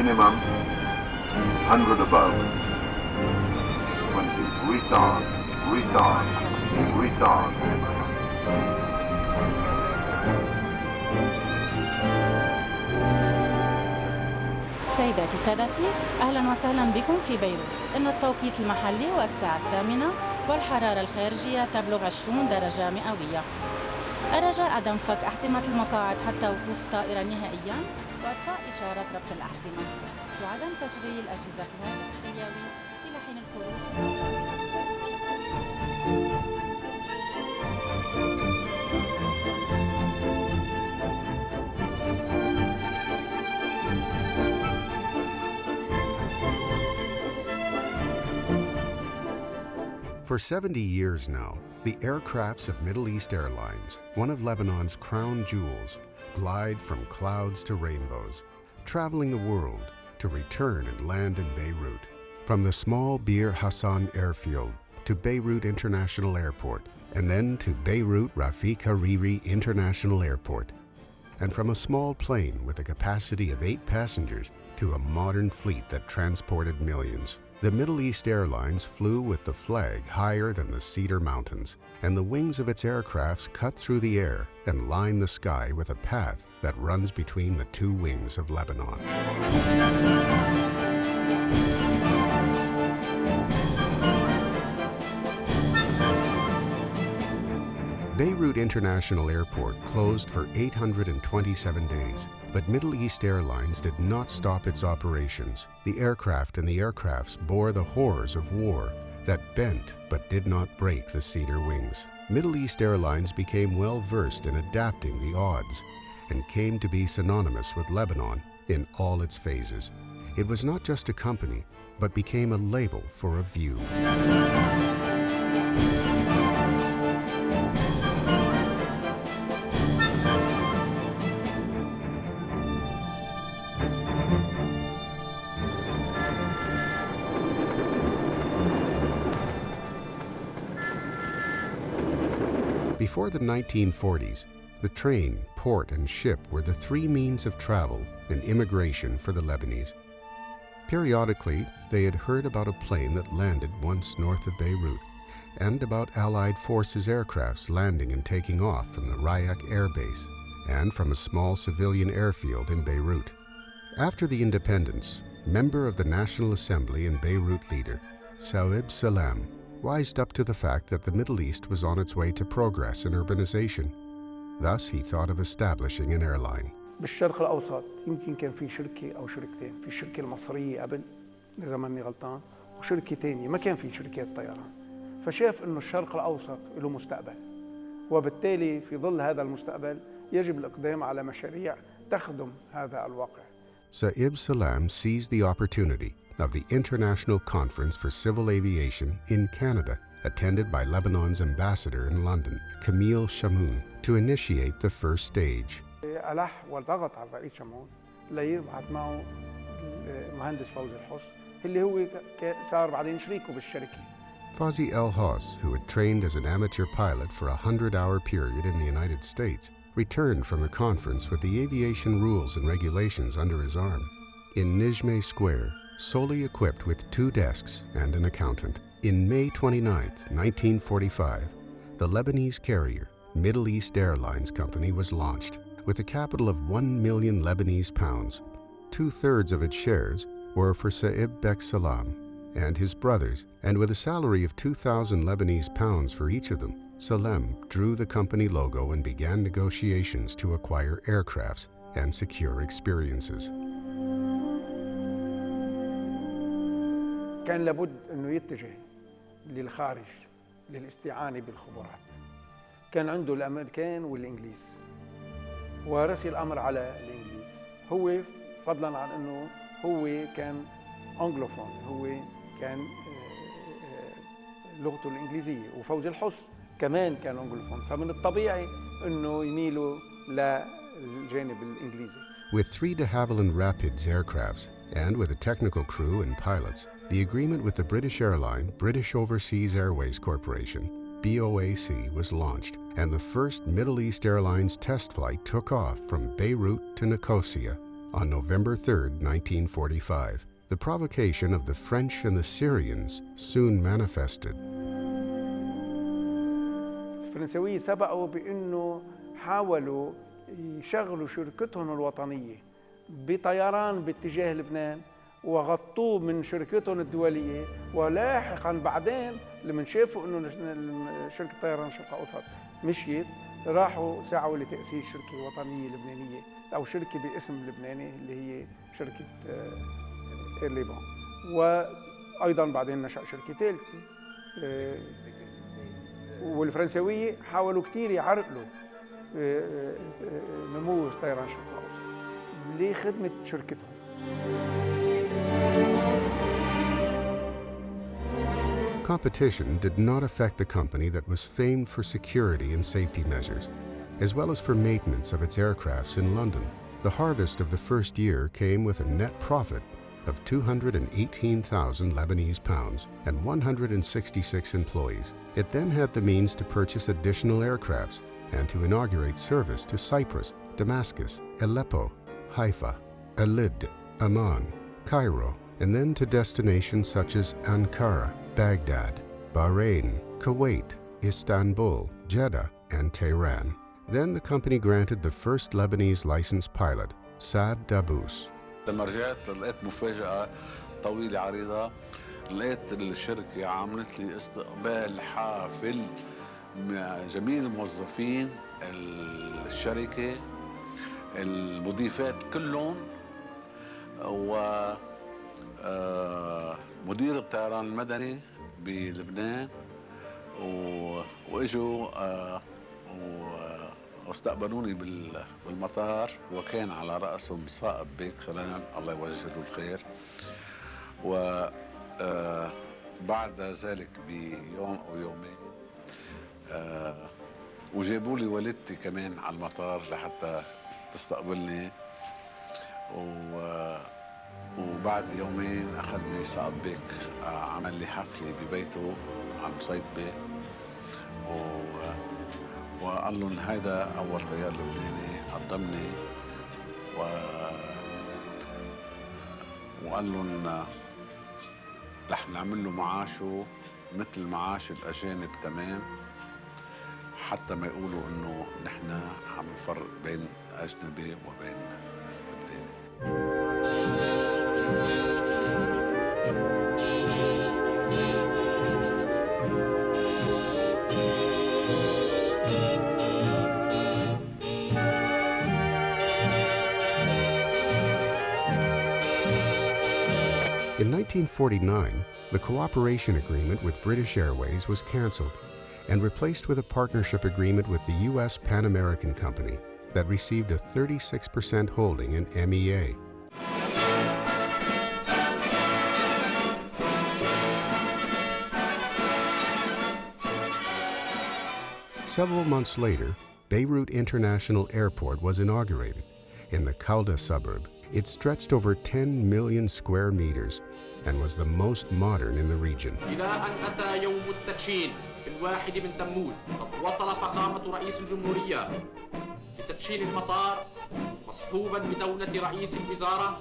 minimum, 100 above. 20, retard, retard, retard. سيداتي سادتي، أهلا وسهلا بكم في بيروت. إن التوقيت المحلي هو الساعة 8 والحرارة الخارجية تبلغ 20 درجة مئوية. الرجاء عدم فك أحزمة المقاعد حتى وقوف الطائرة نهائيا وإطفاء إشارة ربط الأحزمة وعدم تشغيل أجهزة الهاتف الحيوي إلى حين الخروج من الطائرة. For 70 years now, the aircrafts of Middle East Airlines, one of Lebanon's crown jewels, glide from clouds to rainbows, traveling the world to return and land in Beirut. From the small Bir Hassan airfield to Beirut International Airport, and then to Beirut Rafik Hariri International Airport. And from a small plane with a capacity of 8 passengers to a modern fleet that transported millions. The Middle East Airlines flew with the flag higher than the Cedar Mountains, and the wings of its aircrafts cut through the air and line the sky with a path that runs between the 2 wings of Lebanon. Beirut International Airport closed for 827 days, but Middle East Airlines did not stop its operations. The aircraft and the aircrafts bore the horrors of war that bent but did not break the cedar wings. Middle East Airlines became well versed in adapting the odds and came to be synonymous with Lebanon in all its phases. It was not just a company, but became a label for a view. Before the 1940s, the train, port, and ship were the 3 means of travel and immigration for the Lebanese. Periodically, they had heard about a plane that landed once north of Beirut, and about Allied forces aircrafts landing and taking off from the Rayak Air Base, and from a small civilian airfield in Beirut. After the independence, member of the National Assembly and Beirut leader, Saib Salam, wised up to the fact that the Middle East was on its way to progress and urbanization. Thus, he thought of establishing an airline. بالشرق الأوسط يمكن كان في شركة أو شركتين، في الشركة المصرية قبل إذا ماني غلطان، وشركة تانية ما كان في شركات طيران. فشاف إنه الشرق الأوسط له مستقبل، وبالتالي في ظل هذا المستقبل يجب الإقدام على مشاريع تخدم هذا الواقع. Saib Salam seized the opportunity of the International Conference for Civil Aviation in Canada, attended by Lebanon's ambassador in London, Camille Chamoun, to initiate the first stage. ألح وضغط على الرئيس شمعون ليبعث معه المهندس فوزي الحص اللي هو صار بعدين شريكه بالشركة. Fawzi El Hass, who had trained as an amateur pilot for a 100-hour period in the United States, returned from the conference with the aviation rules and regulations under his arm. In Nijmeh Square, solely equipped with 2 desks and an accountant, in May 29, 1945, the Lebanese carrier, Middle East Airlines Company, was launched with a capital of 1 million Lebanese pounds. 2/3 of its shares were for Saib Bek Salam and his brothers, and with a salary of 2,000 Lebanese pounds for each of them, Salem drew the company logo and began negotiations to acquire aircrafts and secure experiences. كان لابد أنه يتجه للخارج للاستعانة بالخبرات. كان عنده الأمريكان والإنجليز ورسي الأمر على الإنجليز. هو فضلاً عن أنه هو كان أنجلوفون، هو كان لغته الإنجليزية، وفوزي الحص كمان كان أنجلوفون، فمن الطبيعي أنه يميلوا للجانب الإنجليزي. With 3 de Havilland Rapids aircrafts and with a technical crew and pilots, the agreement with the British airline British Overseas Airways Corporation, BOAC, was launched, and the first Middle East Airlines test flight took off from Beirut to Nicosia On November 3, 1945, the provocation of the French and the Syrians soon manifested. الفرنساوية سبقوا بأنه حاولوا يشغلوا شركتهم الوطنية بطيران باتجاه لبنان وغطوه من شركتهم الدولية، ولاحقا بعدين لما شافوا انه شركة طيران الشرق الاوسط مشيت راحوا سعوا لتأسيس شركة وطنية لبنانية او شركة باسم لبناني اللي هي شركة اير ليبان، وايضا بعدين نشأ شركة ثالثة. والفرنساوية حاولوا كثير يعرقلوا نمو طيران الشرق الاوسط لخدمة شركتهم. Competition did not affect the company that was famed for security and safety measures, as well as for maintenance of its aircrafts in London. The harvest of the first year came with a net profit of 218,000 Lebanese pounds and 166 employees. It then had the means to purchase additional aircrafts and to inaugurate service to Cyprus, Damascus, Aleppo, Haifa, Alid, Amman, Cairo, and then to destinations such as Ankara, Baghdad, Bahrain, Kuwait, Istanbul, Jeddah, and Tehran. Then the company granted the first Lebanese licensed pilot, Saad Dabbous. لما رجعت لقيت مفاجأة طويلة عريضة، لقيت الشركة عملت لي استقبال حافل مع جميع الموظفين الشركة المضيفات كلهم ومدير الطيران المدني بلبنان واجوا واستقبلوني بالمطار، وكان على رأسهم صائب بيك سلام الله يوجه له الخير. وبعد ذلك بيوم أو يومين وجابوا لي والدتي كمان على المطار لحتى تستقبلني، وبعد يومين أخذني صائب بيك عمل لي حفلة ببيته على المصيد بيه، وقال لهم هيدا أول طيار لبناني قدمني، وقال لهم رح نعمل له معاشه مثل معاش الأجانب تمام، حتى ما يقولوا إنه نحن عم نفرق بين أجنبي وبين لبناني. In 1949, the cooperation agreement with British Airways was cancelled and replaced with a partnership agreement with the U.S. Pan American Company that received a 36% holding in MEA. Several months later, Beirut International Airport was inaugurated. In the Khalda suburb, it stretched over 10 million square meters and was the most modern in the region. إلى أن أتى يوم التدشين في 1 من تموز، قد وصل فخامة رئيس الجمهورية لتدشين المطار مصحوبا بدولة رئيس الوزارة،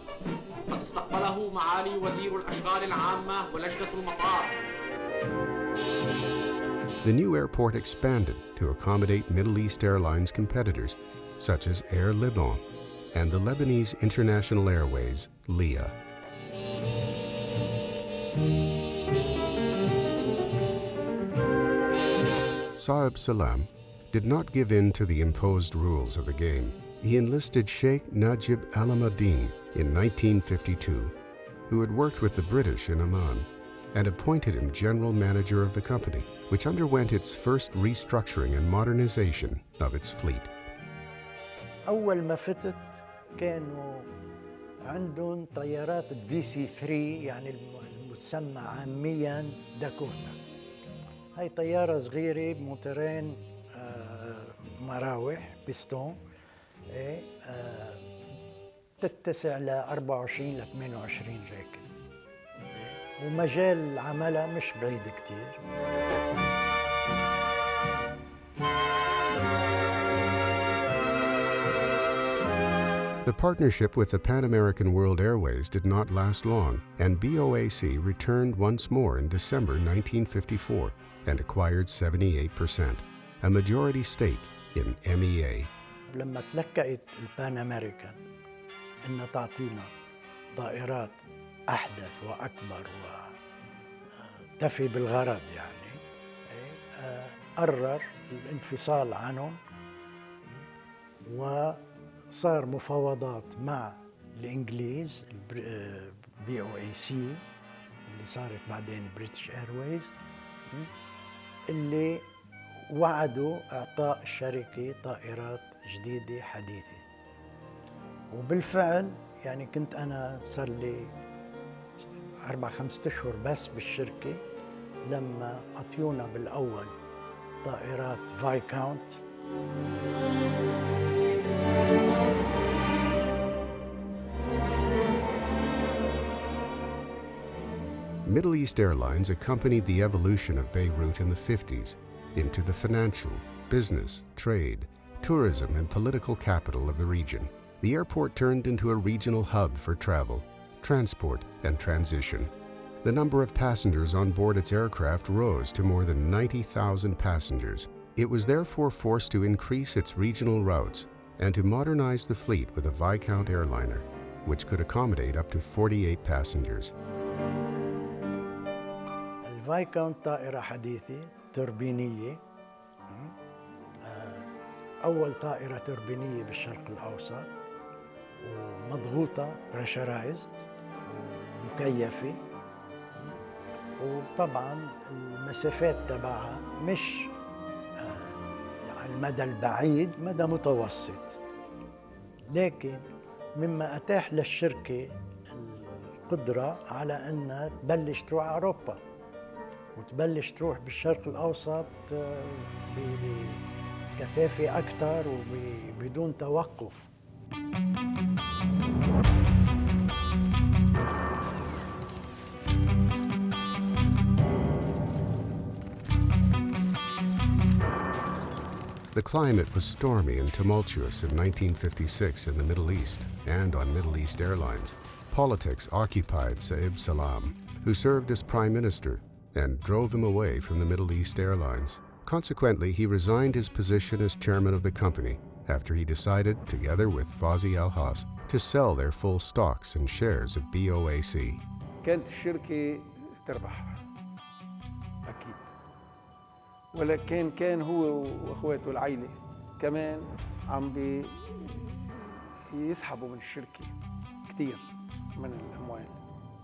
قد استقبله معالي وزير الأشغال العامة ولجنة المطار. The new airport expanded to accommodate Middle East Airlines competitors such as Air Lebanon and the Lebanese International Airways, LIA. Saeb Salam did not give in to the imposed rules of the game. He enlisted Sheikh Najib Alamuddin in 1952, who had worked with the British in Amman, and appointed him general manager of the company, which underwent its first restructuring and modernization of its fleet. أول ما فتت كانوا عندهم طيارات الدي سي 3 يعني المسمى عاميا داكوتا. هاي طيارة صغيرة بموتورين مراوح بيستون تتسع ل 24 ل 28 راكب، ومجال عملها مش بعيد كتير. The partnership with the Pan American World Airways did not last long, and BOAC returned once more in December 1954 and acquired 78%, a majority stake in MEA. لما تلكأت البان أمريكان إنها تعطينا طائرات أحدث وأكبر وتفي بالغرض يعني، قرر الانفصال عنهم، وصار مفاوضات مع الإنجليز BOAC اللي صارت بعدين بريتش ايرويز، اللي وعدوا إعطاء الشركة طائرات جديدة حديثة. وبالفعل يعني كنت أنا صار لي 4-5 أشهر بس بالشركة لما أعطيونا بالأول طائرات فايكاونت. Middle East Airlines accompanied the evolution of Beirut in the 50s into the financial, business, trade, tourism, and political capital of the region. The airport turned into a regional hub for travel, transport, and transition. The number of passengers on board its aircraft rose to more than 90,000 passengers. It was therefore forced to increase its regional routes and to modernize the fleet with a Viscount airliner, which could accommodate up to 48 passengers. الفايكاونت طائرة حديثة توربينية، أول طائرة توربينية بالشرق الأوسط، ومضغوطة pressurized ومكيفة، وطبعاً المسافات تبعها مش على المدى البعيد، مدى متوسط، لكن مما أتاح للشركة القدرة على أنها تبلش تروح على أوروبا وتبلش تروح بالشرق الأوسط بكثافة أكثر وبدون توقف. The climate was stormy and tumultuous in 1956 in the Middle East and on Middle East Airlines. Politics occupied Saeb Salam, who served as Prime Minister, and drove him away from the Middle East Airlines. Consequently, he resigned his position as chairman of the company after he decided, together with Fazi Al-Has, to sell their full stocks and shares of BOAC. كانت الشركة تربح أكيد، ولكن كان هو وأخواته العائلة كمان عم يسحبوا من الشركة كتير من الأموال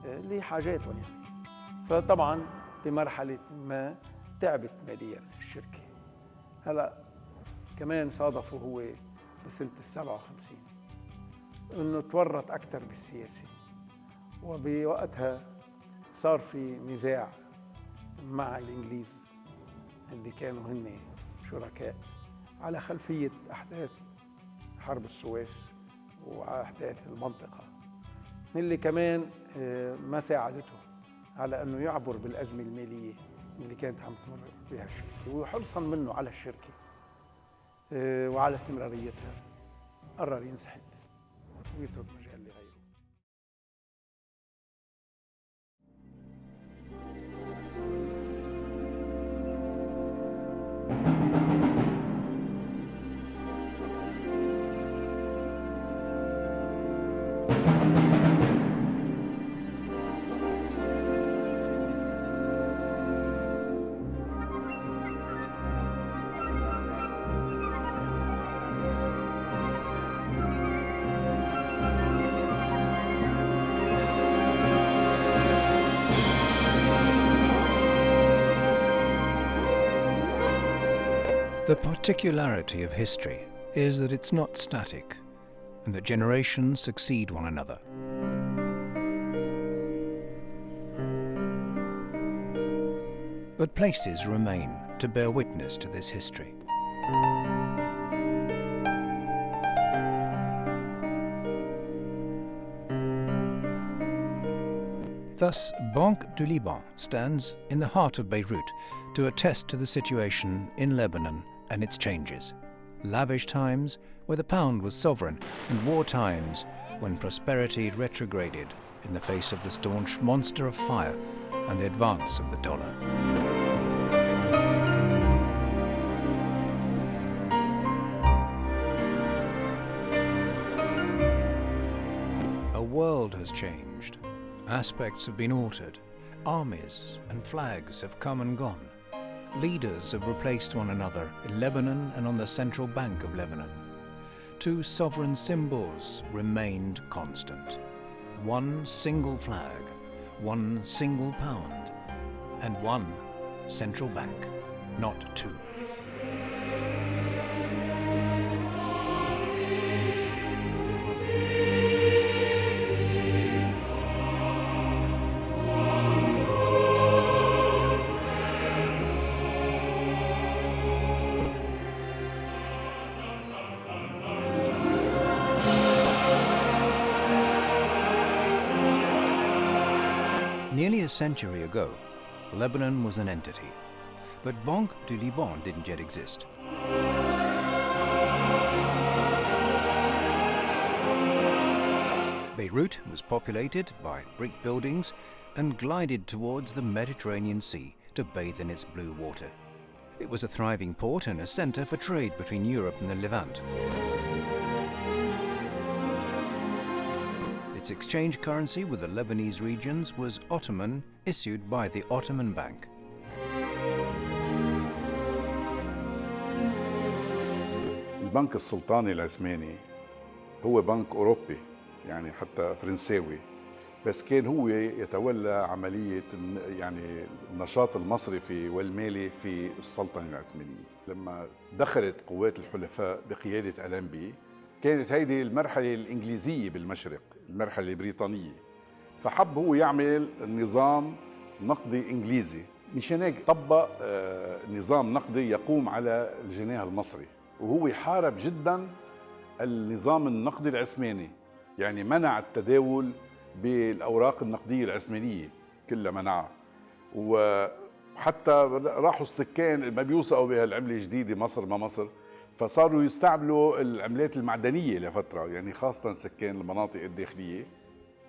لحاجاتهم يعني. فطبعاً بمرحلة ما تعبت مالياً الشركة. هلأ كمان صادفوا هو بسنة 57 إنه تورط أكثر بالسياسة، وبوقتها صار في نزاع مع الإنجليز اللي كانوا هن شركاء على خلفية أحداث حرب السويس وأحداث المنطقة، اللي كمان ما ساعدته على أنه يعبر بالأزمة المالية اللي كانت عم تمر بها الشركة. وحرصاً منه على الشركة وعلى استمراريتها قرر ينسحب ويترك مجال لغيره. The particularity of history is that it's not static, and that generations succeed one another. But places remain to bear witness to this history. Thus, Bank du Liban stands in the heart of Beirut to attest to the situation in Lebanon and its changes. lavish times where the pound was sovereign and war times when prosperity retrograded in the face of the staunch monster of fire and the advance of the dollar. A world has changed. Aspects have been altered. Armies and flags have come and gone. Leaders have replaced one another in Lebanon and on the central Bank of Lebanon. Two sovereign symbols remained constant. One single flag, one single pound, and one central bank, not two. Nearly a century ago, Lebanon was an entity, but Banque du Liban didn't yet exist. Beirut was populated by brick buildings and glided towards the Mediterranean Sea to bathe in its blue water. It was a thriving port and a centre for trade between Europe and the Levant. Its exchange currency with the Lebanese regions was Ottoman, issued by the Ottoman Bank. البنك السلطاني العثماني هو بنك أوروبي، يعني حتى فرنساوي، بس كان هو يتولى عملية يعني النشاط المصرفي والمالي في السلطنة العثمانية. لما دخلت قوات الحلفاء بقيادة ألمبي كانت هيدي المرحلة الإنجليزية بالمشرق، المرحلة البريطانية، فحب هو يعمل نظام نقدي إنجليزي، مشان هيك طبق نظام نقدي يقوم على الجنيه المصري، وهو حارب جدا النظام النقدي العثماني، يعني منع التداول بالأوراق النقدية العثمانية كلها منعها، وحتى راحوا السكان ما بيوثقوا بهالعملة الجديدة مصر ما مصر، فصاروا يستعملوا العملات المعدنية لفترة، يعني خاصة سكان المناطق الداخلية،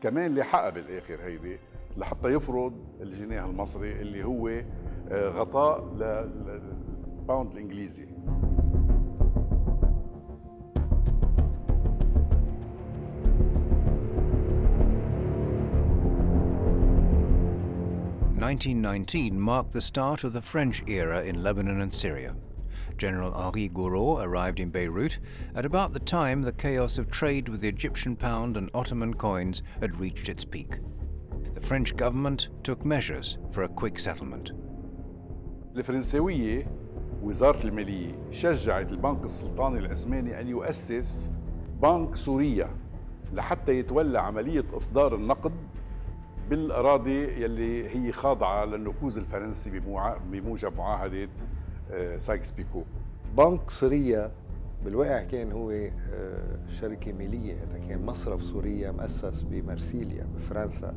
كمان لحقها بالآخر هيدي لحتى يفرض الجنيه المصري اللي هو غطاء للباوند الإنجليزي. (1919) marked the start of the French era in Lebanon and Syria. General Henri Gouraud arrived in Beirut at about the time the chaos of trade with the Egyptian pound and Ottoman coins had reached its peak. The French government took measures for a quick settlement. الفرنساوية وزارة المالية شجعت البنك السلطاني العثماني أن يؤسس بنك سوريا لحتى يتولى عملية إصدار النقد بالأراضي يلي هي خاضعة للنفوذ الفرنسي بموجب معاهدة سايكس بيكو. بنك سوريا بالواقع كان هو شركة مالية، هذا كان مصرف سوريا مؤسس بمرسيليا بفرنسا.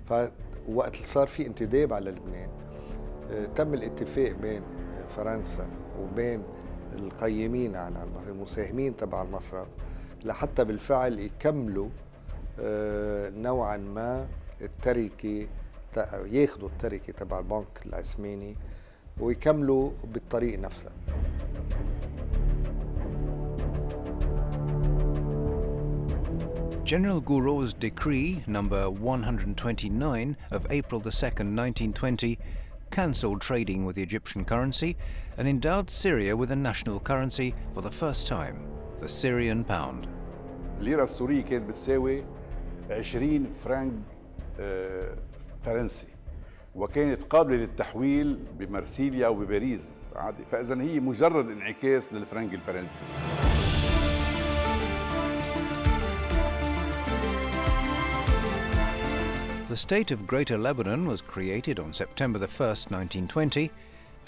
فوقت صار في انتداب على لبنان تم الاتفاق بين فرنسا وبين القيمين على المساهمين تبع المصرف لحتى بالفعل يكملوا نوعا ما التركة، ياخذوا التركة تبع البنك العثماني ويكملوا بالطريق نفسه. General Gouraud's decree number 129 of April 2nd, 1920 cancelled trading with the Egyptian currency and endowed Syria with a national currency for the first time, the Syrian pound. الليرة السورية كانت بتساوي 20 فرنك فرنسي، وكانت قابلة للتحويل بمرسيليا وبباريس عادي، فإذا هي مجرد انعكاس للفرنك الفرنسي. The state of Greater Lebanon was created on September 1st, 1920,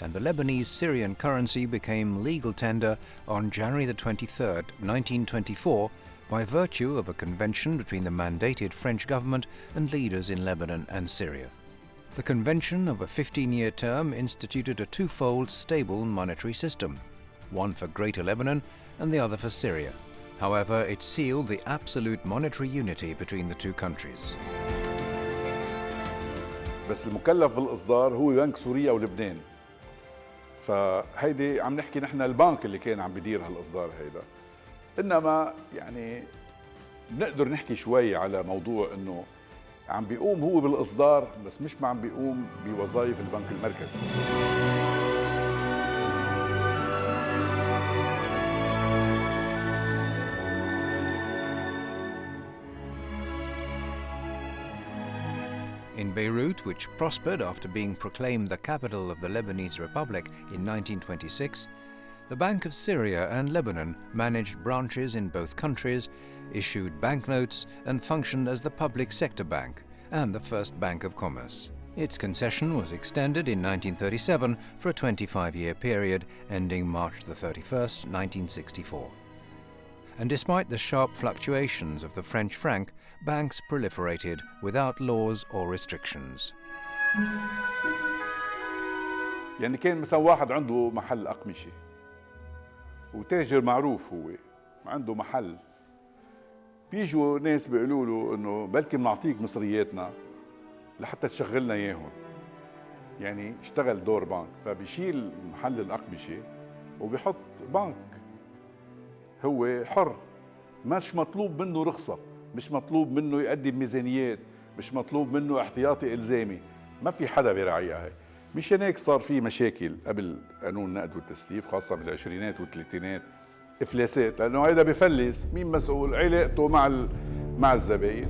and the Lebanese-Syrian currency became legal tender on January 23rd, 1924, by virtue of a convention between the mandated French government and leaders in Lebanon and Syria. The convention of a 15-year term instituted a twofold stable monetary system, one for Greater Lebanon and the other for Syria. However, it sealed the absolute monetary unity between the two countries. بس المكلف بالإصدار هو بنك سوريا ولبنان. فهيدي عم نحكي نحن البنك اللي كان عم بدير هالإصدار هيدا. إنما يعني بنقدر نحكي شوي على موضوع إنه عم بيقوم هو بالإصدار بس مش عم بيقوم بوظائف البنك المركزي. In Beirut, which prospered after being proclaimed the capital of the Lebanese Republic in 1926, the Bank of Syria and Lebanon managed branches in both countries, issued banknotes, and functioned as the public sector bank and the first bank of commerce. Its concession was extended in 1937 for a 25-year period ending March 31st, 1964. And despite the sharp fluctuations of the French franc, banks proliferated without laws or restrictions. يعني كان مثلا واحد عنده محل أقمشة وتاجر معروف هو عنده محل، بيجوا ناس بيقولوا له إنه بلكي بنعطيك مصرياتنا لحتى تشغلنا إياهم، يعني اشتغل دور بنك، فبيشيل محل الأقمشة وبيحط بنك. هو حر، مش مطلوب منه رخصة، مش مطلوب منه يقدم ميزانيات، مش مطلوب منه احتياطي إلزامي، ما في حدا بيراعيها هي. مشان هيك صار في مشاكل قبل قانون النقد والتسليف خاصة بالعشرينات والثلاثينات، إفلاسات، لأنه هيدا بفلس، مين مسؤول؟ علاقته مع الزباين.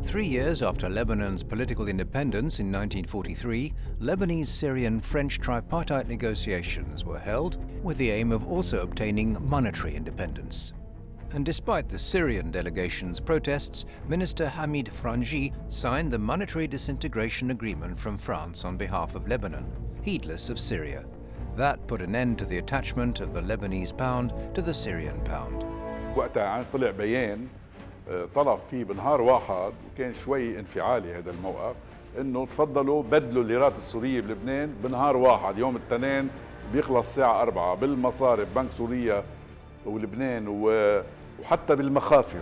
3 years after Lebanon's political independence in 1943, Lebanese-Syrian-French tripartite negotiations were held with the aim of also obtaining monetary independence. And despite the Syrian delegation's protests, Minister Hamid Frangi signed the monetary disintegration agreement from France on behalf of Lebanon, heedless of Syria. That put an end to the attachment of the Lebanese pound to the Syrian pound. وقتها طلع بيان طلب فيه بنهار واحد، وكان شوي انفعالي هذا الموقف، انه تفضلوا بدلوا الليرات السوريه بلبنان بنهار واحد، يوم الاثنين بيخلص الساعه 4 بالمصارف بنك سوريا ولبنان وحتى بالمخافر.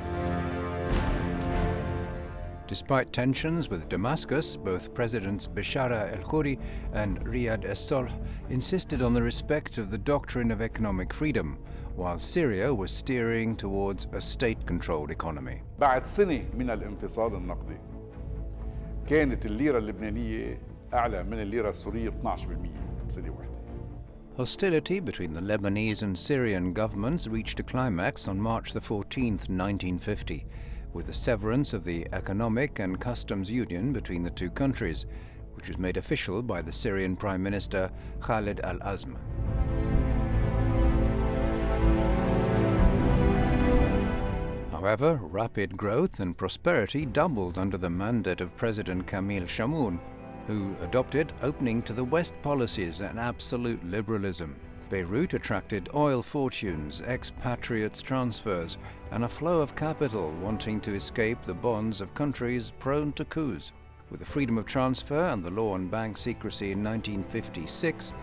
Despite tensions with Damascus, both Presidents Bashar al-Khoury and Riyad al-Solh insisted on the respect of the doctrine of economic freedom, while Syria was steering towards a state-controlled economy. بعد سنة من الانفصال النقدي كانت الليرة اللبنانية أعلى من الليرة السورية ب 12% بسنة واحدة. Hostility between the Lebanese and Syrian governments reached a climax on March 14, 1950, with the severance of the economic and customs union between the two countries, which was made official by the Syrian Prime Minister Khalid al-Azm. However, rapid growth and prosperity doubled under the mandate of President Kamil Shamoun, who adopted opening to the West policies and absolute liberalism. Beirut attracted oil fortunes, expatriates transfers, and a flow of capital wanting to escape the bonds of countries prone to coups. With the freedom of transfer and the law on bank secrecy in 1956,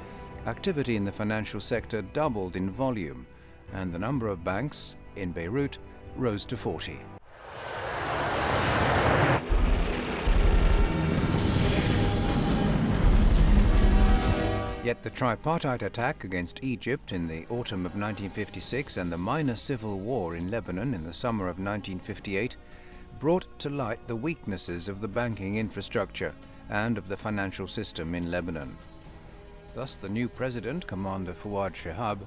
activity in the financial sector doubled in volume, and the number of banks in Beirut rose to 40. Yet the tripartite attack against Egypt in the autumn of 1956 and the minor civil war in Lebanon in the summer of 1958 brought to light the weaknesses of the banking infrastructure and of the financial system in Lebanon. Thus, the new president, Commander Fouad Shihab,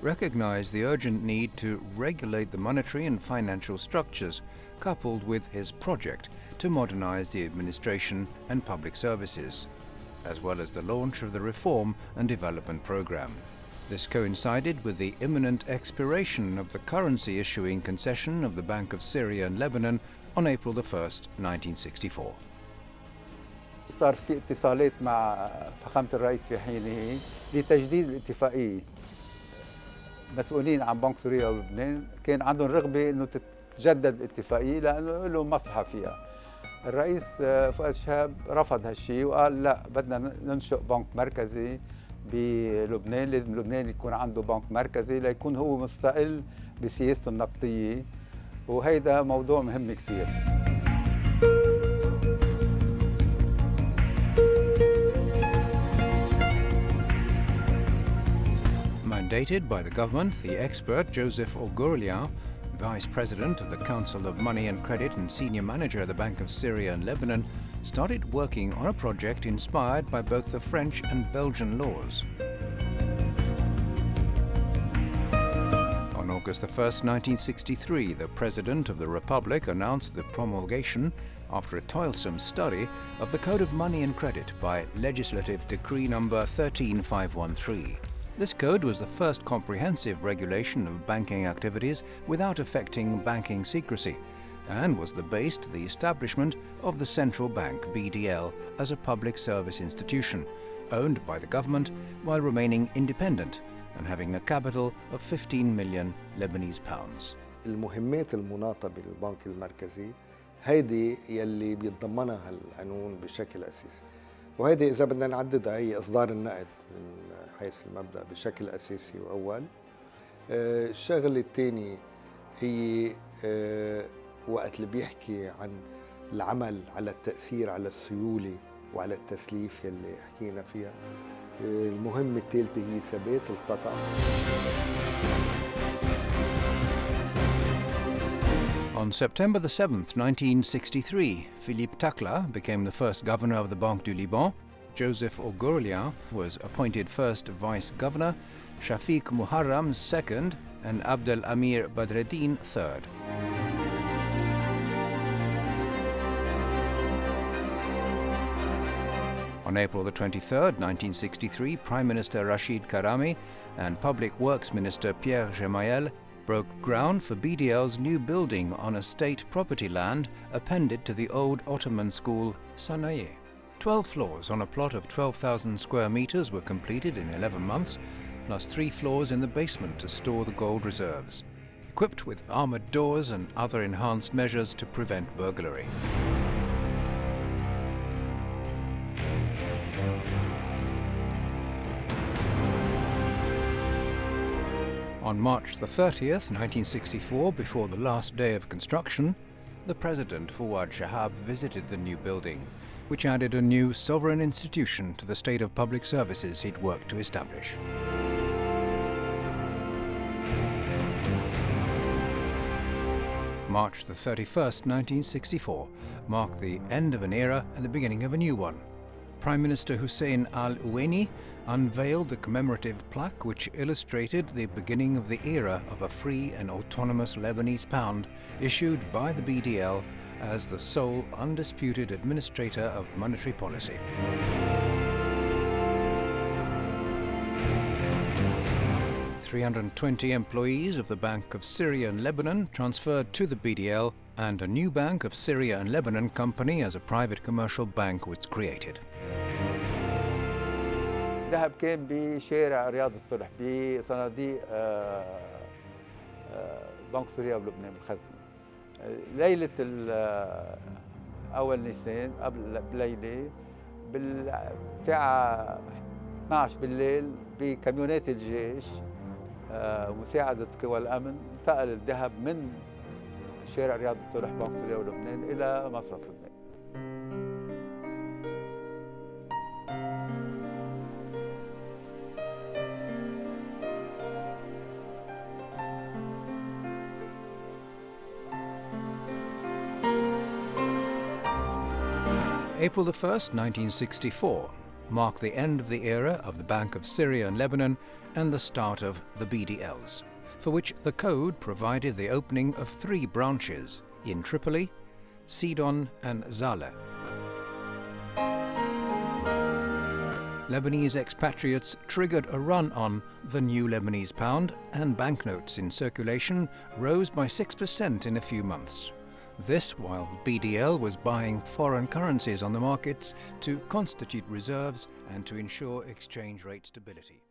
recognized the urgent need to regulate the monetary and financial structures, coupled with his project to modernize the administration and public services, as well as the launch of the Reform and Development Program. This coincided with the imminent expiration of the currency issuing concession of the Bank of Syria and Lebanon on April 1st, 1964. صار في اتصالات مع فخامة الرئيس في حينه لتجديد الاتفاقية. مسؤولين عن بنك سوريا ولبنان كان عندهم رغبة انه تتجدد الاتفاقية لانه لهم مصلحة فيها. الرئيس فؤاد شهاب رفض هالشيء وقال لا، بدنا ننشئ بنك مركزي بلبنان. لازم لبنان يكون عنده بنك مركزي ليكون هو مستقل بسياسته النقدية، وهيدا موضوع مهم كتير. Mandated by the government, the expert Joseph Ogourlian, Vice President of the Council of Money and Credit and Senior Manager of the Bank of Syria and Lebanon, started working on a project inspired by both the French and Belgian laws. On August 1, 1963, the President of the Republic announced the promulgation, after a toilsome study, of the Code of Money and Credit by Legislative Decree number 13513. This code was the first comprehensive regulation of banking activities without affecting banking secrecy, and was the base to the establishment of the Central Bank, BDL, as a public service institution, owned by the government while remaining independent and having a capital of 15 million Lebanese pounds. المهمات المناطة بالبنك المركزي هيدي يلي بيتضمنها القانون بشكل أساسي، وهيدي إذا بدنا نعددها هي إصدار النقد من حيث المبدأ بشكل أساسي وأول. الشغلة الثانية هي وقت اللي بيحكي عن العمل على التأثير على السيولة وعلى التسليف يلي حكينا فيها. المهمة الثالثة هي ثبات القطع. On September the 7th, 1963, Philippe Takla became the first governor of the Banque du Liban. Joseph Ogourlian was appointed first vice governor, Shafiq Muharram second, and Abdel Amir Badreddin third. On April the 23rd, 1963, Prime Minister Rashid Karami and Public Works Minister Pierre Gemayel broke ground for BDL's new building on a state property land appended to the old Ottoman school, Sanaye. 12 floors on a plot of 12,000 square meters were completed in 11 months, plus 3 floors in the basement to store the gold reserves, equipped with armored doors and other enhanced measures to prevent burglary. On March the 30th, 1964, before the last day of construction, the President Fouad Shahab visited the new building, which added a new sovereign institution to the state of public services he'd worked to establish. March the 31st, 1964, marked the end of an era and the beginning of a new one. Prime Minister Hussein al-Uwaini unveiled a commemorative plaque which illustrated the beginning of the era of a free and autonomous Lebanese pound issued by the BDL as the sole undisputed administrator of monetary policy. $320 employees of the Bank of Syria and Lebanon transferred to the BDL, and a new Bank of Syria and Lebanon company as a private commercial bank was created. الذهب كان بشارع رياض الصلح بصناديق بنك سوريا ولبنان بالخزنة. ليلة أول نيسان قبل بليلة بالساعة 12 بالليل بكاميونات الجيش مساعدة قوى الأمن انتقل الذهب من شارع رياض الصلح بنك سوريا ولبنان إلى مصرف لبنان. April 1st, 1964, marked the end of the era of the Bank of Syria and Lebanon and the start of the BDLs, for which the code provided the opening of 3 branches in Tripoli, Sidon and Zaleh. Lebanese expatriates triggered a run on the new Lebanese pound, and banknotes in circulation rose by 6% in a few months. This while BDL was buying foreign currencies on the markets to constitute reserves and to ensure exchange rate stability.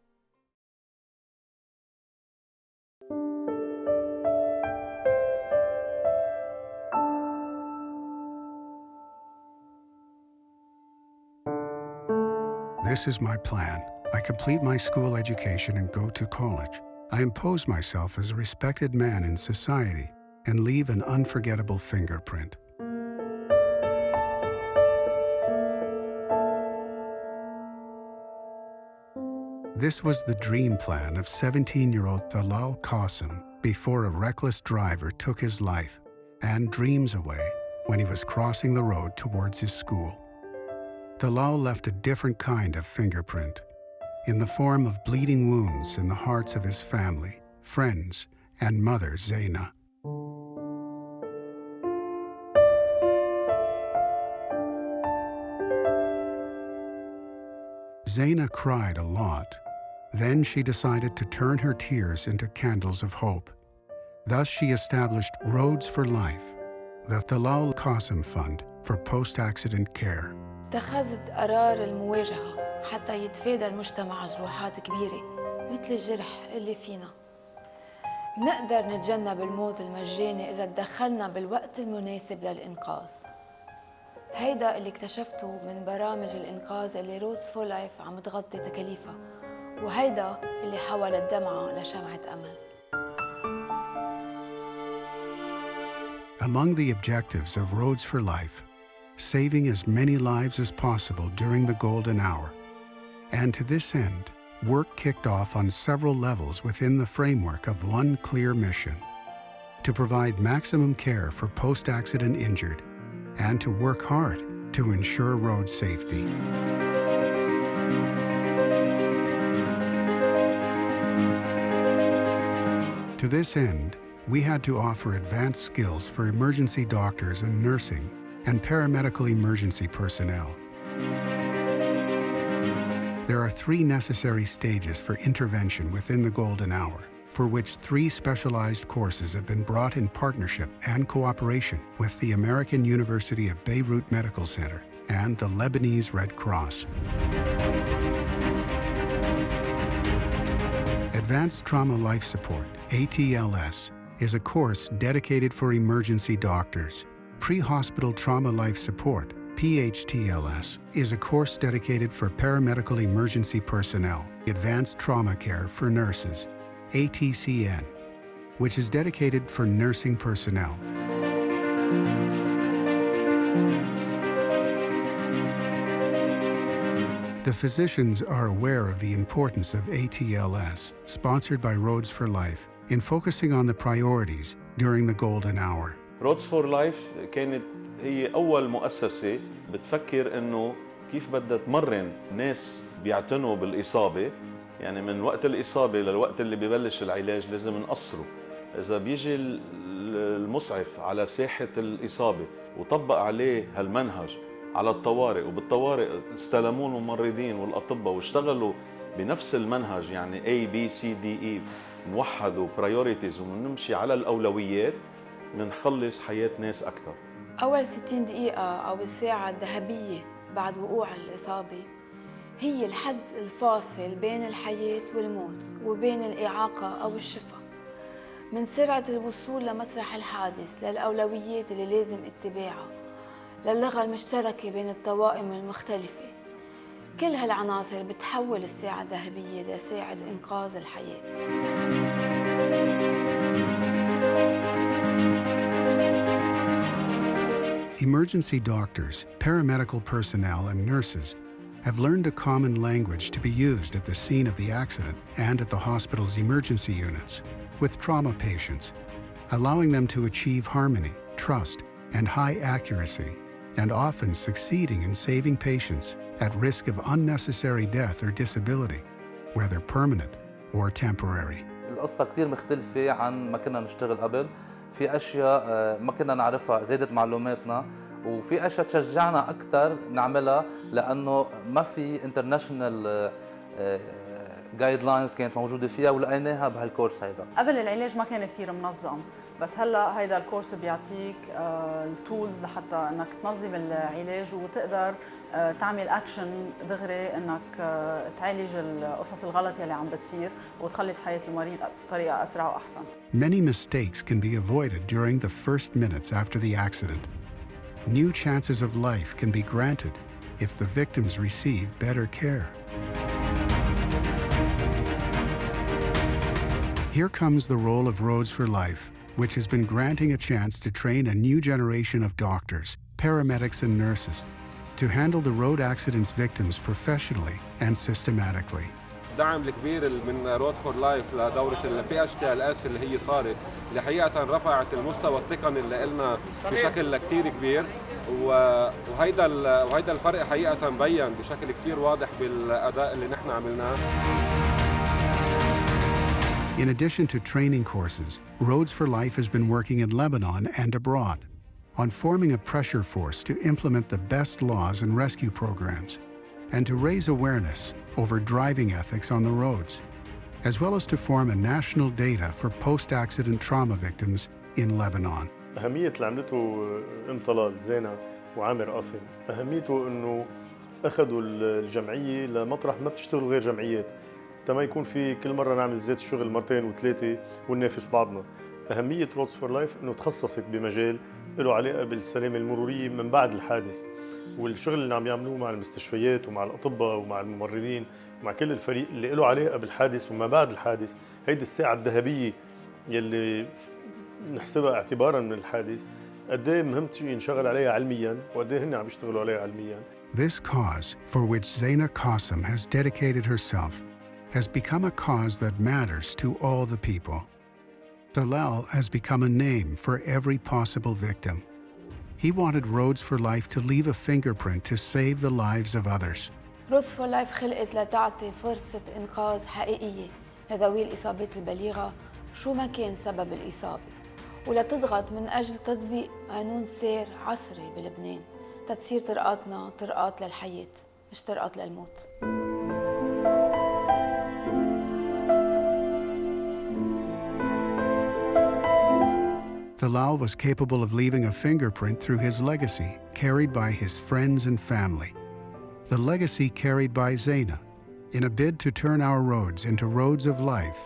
This is my plan. I complete my school education and go to college. I impose myself as a respected man in society and leave an unforgettable fingerprint. This was the dream plan of 17-year-old Talal Qasim before a reckless driver took his life and dreams away when he was crossing the road towards his school. Talal left a different kind of fingerprint, in the form of bleeding wounds in the hearts of his family, friends, and mother, Zaina. Zaina cried a lot. Then she decided to turn her tears into candles of hope. Thus she established Roads for Life, the Talal Qasim Fund for Post-Accident Care. اتخذت قرار المواجهة حتى يتفادى المجتمع جروحات كبيرة مثل الجرح اللي فينا. منقدر نتجنب الموت المجاني إذا تدخلنا بالوقت المناسب للإنقاذ. هيدا اللي اكتشفته من برامج الإنقاذ اللي رودز فور لايف عم تغطي تكاليفها، وهيدا اللي حول الدمعة لشمعة أمل. Among the objectives of Roads for Life, saving as many lives as possible during the golden hour. And to this end, work kicked off on several levels within the framework of one clear mission: to provide maximum care for post-accident injured and to work hard to ensure road safety. To this end, we had to offer advanced skills for emergency doctors and nursing and paramedical emergency personnel. There are 3 necessary stages for intervention within the golden hour, for which 3 specialized courses have been brought in partnership and cooperation with the American University of Beirut Medical Center and the Lebanese Red Cross. Advanced Trauma Life Support, ATLS, is a course dedicated for emergency doctors. Pre-Hospital Trauma Life Support, PHTLS, is a course dedicated for paramedical emergency personnel. Advanced Trauma Care for Nurses, ATCN, which is dedicated for nursing personnel. The physicians are aware of the importance of ATLS, sponsored by Roads for Life, in focusing on the priorities during the golden hour. Roads for Life كانت هي أول مؤسسة بتفكر إنه كيف بدها تمرن ناس بيعتنوا بالإصابة، يعني من وقت الإصابة للوقت اللي ببلش العلاج لازم نقصره. إذا بيجي المسعف على ساحة الإصابة وطبق عليه هالمنهج على الطوارئ، وبالطوارئ استلموا الممرضين والأطباء واشتغلوا بنفس المنهج، يعني A, B, C, D, E موحد وبرايوريتيز، ونمشي على الأولويات، منخلص حياة ناس أكثر. أول 60 دقيقة أو الساعة الذهبية بعد وقوع الإصابة هي الحد الفاصل بين الحياة والموت وبين الإعاقة أو الشفاء. من سرعة الوصول لمسرح الحادث للأولويات اللي لازم اتباعها للغة المشتركة بين الطوائم المختلفة، كل هالعناصر بتحول الساعة الذهبية لساعة إنقاذ الحياة. Emergency doctors, paramedical personnel, and nurses have learned a common language to be used at the scene of the accident and at the hospital's emergency units with trauma patients, allowing them to achieve harmony, trust, and high accuracy, and often succeeding in saving patients at risk of unnecessary death or disability, whether permanent or temporary. القصة كتير مختلفة عن ما كنا نشتغل قبل. في أشياء ما كنا نعرفها زادت معلوماتنا، وفي أشياء تشجعنا أكثر نعملها لأنه ما في international guidelines كانت موجودة فيها ولقيناها بهالكورس هيدا. قبل العلاج ما كان كتير منظم، بس هلا هيدا الكورس بيعطيك التولز لحتى انك تنظم العلاج وتقدر تعمل اكشن دغري، انك تعالج القصص الغلط يلي عم بتصير وتخلص حياة المريض بطريقة اسرع واحسن. Many mistakes can be avoided during the first minutes after the accident. New chances of life can be granted if the victims receive better care. Here comes the role of Roads for Life, which has been granting a chance to train a new generation of doctors, paramedics and nurses to handle the road accidents victims professionally and systematically. الدعم الكبير من رود فور لايف لدورة البي اتش تي ال اس اللي هي صارت اللي حقيقة رفعت المستوى التقني اللي لنا بشكل كتير كبير وهيدا الفرق حقيقة مبين بشكل كتير واضح بالأداء اللي نحن عملناه. In addition to training courses, Roads for Life has been working in Lebanon and abroad on forming a pressure force to implement the best laws and rescue programs and to raise awareness over driving ethics on the roads, as well as to form a national data for post-accident trauma victims in Lebanon. أهمية اللي عملته طلال زينة وعامر قاسم، أهميته إنه أخذوا الجمعية لمطرح ما بتشتغل غير جمعيات، تما يكون في كل مرة نعمل زيت الشغل مرتين وثلاثة وننافس بعضنا. أهمية رودز فور لايف إنه تخصصت بمجال له علاقة بالسلامة المرورية من بعد الحادث، والشغل اللي عم يعملوه مع المستشفيات ومع الأطباء ومع الممرضين ومع كل الفريق اللي له علاقة بالحادث وما بعد الحادث، هيدي الساعة الذهبية يلي نحسبها اعتبارا من الحادث قد ايه مهم ينشغل عليها علميا وقد ايه هن عم يشتغلوا عليها علميا. This cause for which Zaina Qasim has dedicated herself has become a cause that matters to all the people. Dalal has become a name for every possible victim. He wanted Roads for Life to leave a fingerprint to save the lives of others. Roads for Life خلقت لتعطي فرصة إنقاذ حقيقية لذوي الإصابات البليغة شو ما كان سبب الإصابة، ولتضغط من أجل تطبيق قانون سير عصري بلبنان تتصير طرقاتنا طرقات للحياة مش طرقات للموت. Dalal was capable of leaving a fingerprint through his legacy carried by his friends and family. The legacy carried by Zaina in a bid to turn our roads into roads of life,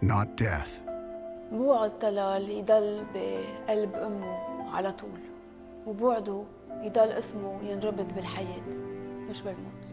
not death. بوعد طلال يضل بقلب أمه على طول، وبوعده يضل اسمه ينربط بالحياة مش بالموت.